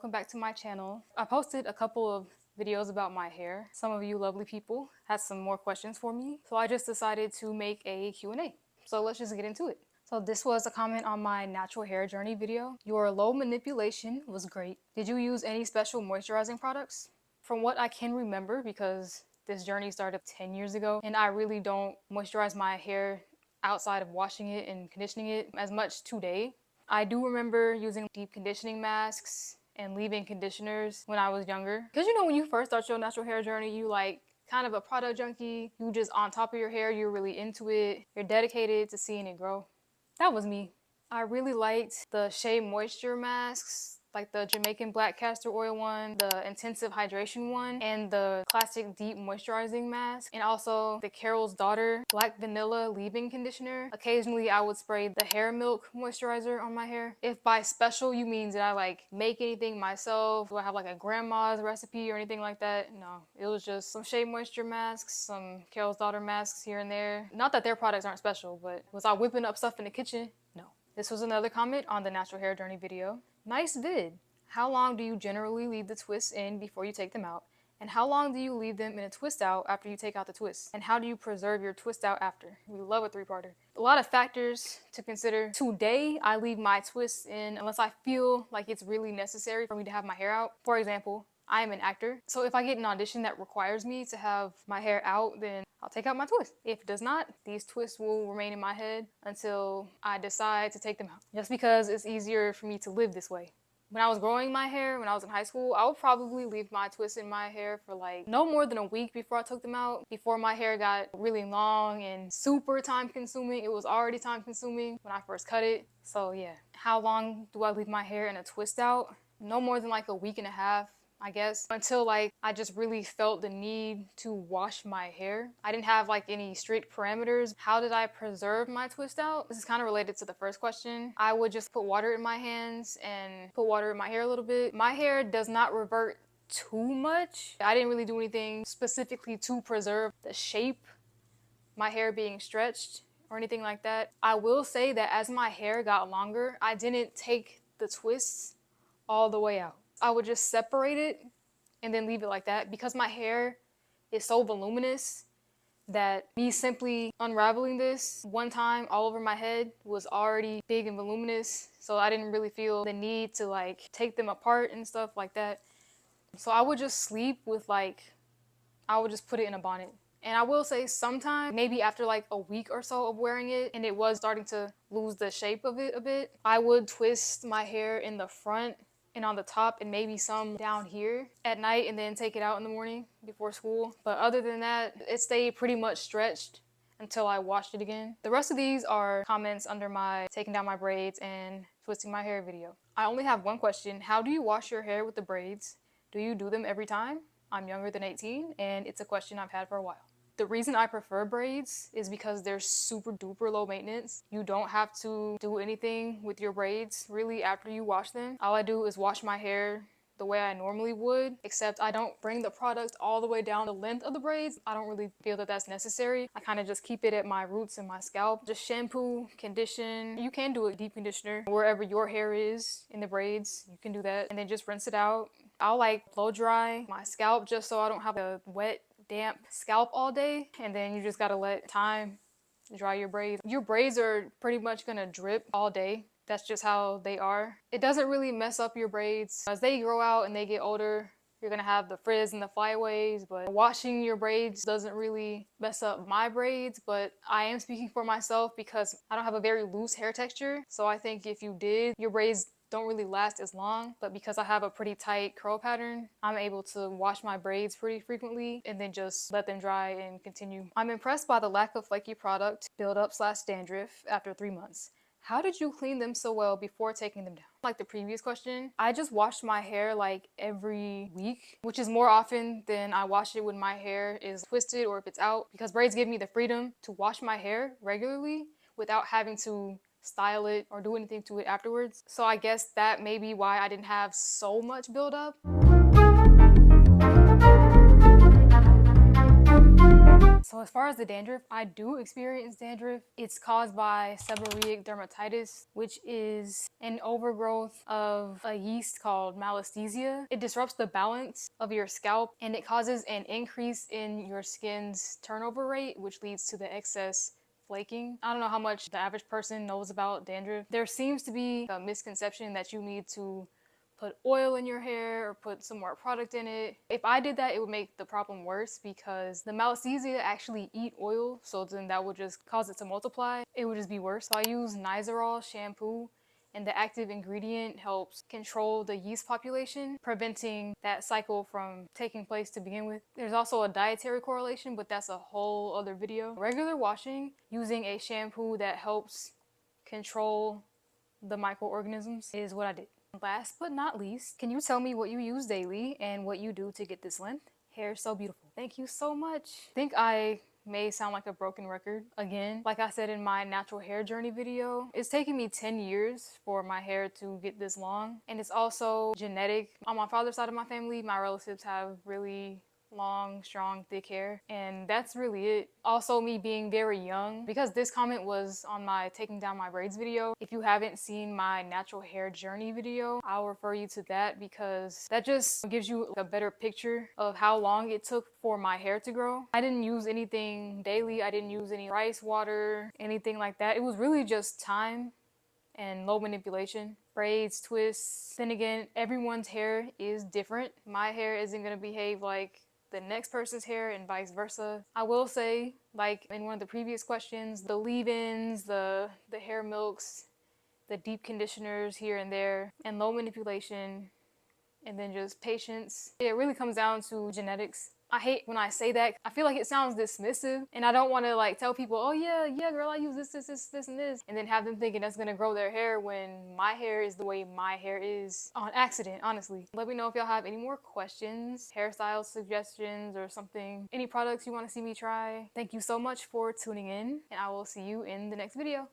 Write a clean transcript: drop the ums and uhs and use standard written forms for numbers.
welcome back to my channel. I posted a couple of videos about my hair. Some of you lovely people had some more questions for me, so I just decided to make a Q&A. So let's just get into it. So this was a comment on my natural hair journey video. Your low manipulation was great. Did you use any special moisturizing products? From what I can remember, because this journey started 10 years ago, and I really don't moisturize my hair outside of washing it and conditioning it as much today. I do remember using deep conditioning masks and leave-in conditioners when I was younger. Because you know, when you first start your natural hair journey, you like kind of a product junkie. You just on top of your hair, you're really into it. You're dedicated to seeing it grow. That was me. I really liked the Shea Moisture masks, like the Jamaican black castor oil one, the intensive hydration one, and the classic deep moisturizing mask, and also the Carol's Daughter black vanilla leave-in conditioner. Occasionally I would spray the hair milk moisturizer on my hair. If by special you mean did I like make anything myself, do I have like a grandma's recipe or anything like that? No, it was just some Shea Moisture masks, some Carol's Daughter masks here and there. Not that their products aren't special, but was I whipping up stuff in the kitchen? No. This was another comment on the natural hair journey video. Nice vid. How long do you generally leave the twists in before you take them out? And how long do you leave them in a twist out after you take out the twist? And how do you preserve your twist out after? We love a three-parter. A lot of factors to consider. Today, I leave my twists in unless I feel like it's really necessary for me to have my hair out. For example, I am an actor, so if I get an audition that requires me to have my hair out, then I'll take out my twist. If it does not, these twists will remain in my head until I decide to take them out. Just because it's easier for me to live this way. When I was growing my hair, when I was in high school, I would probably leave my twists in my hair for like no more than a week before I took them out. Before my hair got really long and super time consuming. It was already time consuming when I first cut it. So yeah, how long do I leave my hair in a twist out? No more than like a week and a half, I guess, until like I just really felt the need to wash my hair. I didn't have like any strict parameters. How did I preserve my twist out? This is kind of related to the first question. I would just put water in my hands and put water in my hair a little bit. My hair does not revert too much. I didn't really do anything specifically to preserve the shape, my hair being stretched or anything like that. I will say that as my hair got longer, I didn't take the twists all the way out. I would just separate it and then leave it like that because my hair is so voluminous that me simply unraveling this one time all over my head was already big and voluminous. So I didn't really feel the need to like take them apart and stuff like that. So I would just sleep with I would just put it in a bonnet. And I will say sometimes, maybe after like a week or so of wearing it and it was starting to lose the shape of it a bit, I would twist my hair in the front and on the top and maybe some down here at night and then take it out in the morning before school. But other than that, it stayed pretty much stretched until I washed it again. The rest of these are comments under my taking down my braids and twisting my hair video. I only have one question. How do you wash your hair with the braids? Do you do them every time? I'm younger than 18 and it's a question I've had for a while. The reason I prefer braids is because they're super duper low maintenance. You don't have to do anything with your braids really after you wash them. All I do is wash my hair the way I normally would, except I don't bring the product all the way down the length of the braids. I don't really feel that that's necessary. I kind of just keep it at my roots and my scalp. Just shampoo, condition. You can do a deep conditioner wherever your hair is in the braids. You can do that and then just rinse it out. I'll like blow dry my scalp just so I don't have a wet, damp scalp all day, and then you just gotta let time dry your braids. Your braids are pretty much gonna drip all day. That's just how they are. It doesn't really mess up your braids. As they grow out and they get older, you're gonna have the frizz and the flyaways, but washing your braids doesn't really mess up my braids. But I am speaking for myself because I don't have a very loose hair texture. So I think if you did, your braids don't really last as long, but because I have a pretty tight curl pattern, I'm able to wash my braids pretty frequently and then just let them dry and continue. I'm impressed by the lack of flaky product buildup / dandruff after 3 months. How did you clean them so well before taking them down? Like the previous question, I just wash my hair like every week, which is more often than I wash it when my hair is twisted or if it's out, because braids give me the freedom to wash my hair regularly without having to style it or do anything to it afterwards. So I guess that may be why I didn't have so much buildup. So So as far as the dandruff, I do experience dandruff. It's caused by seborrheic dermatitis, which is an overgrowth of a yeast called malassezia. It disrupts the balance of your scalp and it causes an increase in your skin's turnover rate, which leads to the excess flaking. I don't know how much the average person knows about dandruff. There seems to be a misconception that you need to put oil in your hair or put some more product in it. If I did that, it would make the problem worse because the malassezia actually eat oil, so then that would just cause it to multiply. It would just be worse. So I use Nizoral shampoo, and the active ingredient helps control the yeast population, preventing that cycle from taking place to begin with. There's also a dietary correlation, but that's a whole other video. Regular washing using a shampoo that helps control the microorganisms is what I did. Last but not least, can you tell me what you use daily and what you do to get this length? Hair is so beautiful. Thank you so much. I think I may sound like a broken record again. Like I said in my natural hair journey video, it's taken me 10 years for my hair to get this long. And it's also genetic. On my father's side of my family, my relatives have really long, strong, thick hair, and that's really it. Also, me being very young, because this comment was on my taking down my braids video. If you haven't seen my natural hair journey video, I'll refer you to that because that just gives you a better picture of how long it took for my hair to grow. I didn't use anything daily. I didn't use any rice water, anything like that. It was really just time and low manipulation. Braids, twists. Then again, everyone's hair is different. My hair isn't gonna behave like the next person's hair and vice versa. I will say, like in one of the previous questions, the leave-ins, the hair milks, the deep conditioners here and there, and low manipulation, and then just patience. It really comes down to genetics. I hate when I say that. I feel like it sounds dismissive, and I don't want to like tell people, oh yeah, girl, I use this, and this, and then have them thinking that's gonna grow their hair when my hair is the way my hair is on accident, honestly. Let me know if y'all have any more questions, hairstyle suggestions, or something, any products you want to see me try. Thank you so much for tuning in, and I will see you in the next video.